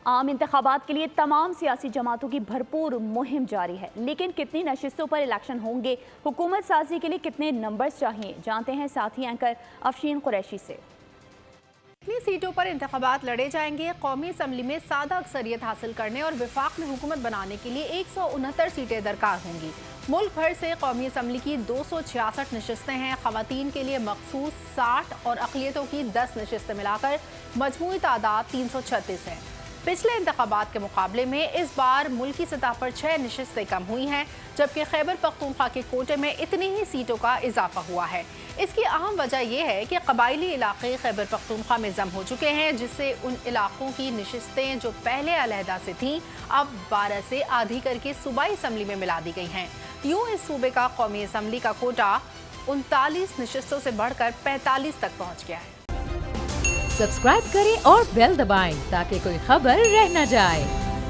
عام انتخابات کے لیے تمام سیاسی جماعتوں کی بھرپور مہم جاری ہے، لیکن کتنی نشستوں پر الیکشن ہوں گے، حکومت سازی کے لیے کتنے نمبرز چاہیے، جانتے ہیں ساتھی اینکر افشین قریشی سے۔ کتنی سیٹوں پر انتخابات لڑے جائیں گے؟ قومی اسمبلی میں سادہ اکثریت حاصل کرنے اور وفاق میں حکومت بنانے کے لیے 169 سیٹیں درکار ہوں گی۔ ملک بھر سے قومی اسمبلی کی 266 نشستیں ہیں، خواتین کے لیے مخصوص 60 اور اقلیتوں کی 10 نشستیں ملا کر مجموعی تعداد 336 ہے۔ پچھلے انتخابات کے مقابلے میں اس بار ملکی سطح پر 6 نشستیں کم ہوئی ہیں، جبکہ خیبر پختونخوا کے کوٹے میں اتنی ہی سیٹوں کا اضافہ ہوا ہے۔ اس کی اہم وجہ یہ ہے کہ قبائلی علاقے خیبر پختونخوا میں ضم ہو چکے ہیں، جس سے ان علاقوں کی نشستیں جو پہلے علیحدہ سے تھیں اب 12 سے آدھی کر کے صوبائی اسمبلی میں ملا دی گئی ہیں۔ یوں اس صوبے کا قومی اسمبلی کا کوٹا 39 نشستوں سے بڑھ کر 45 تک پہنچ گیا ہے۔ سبسکرائب کریں اور بیل دبائیں تاکہ کوئی خبر رہ نہ جائے۔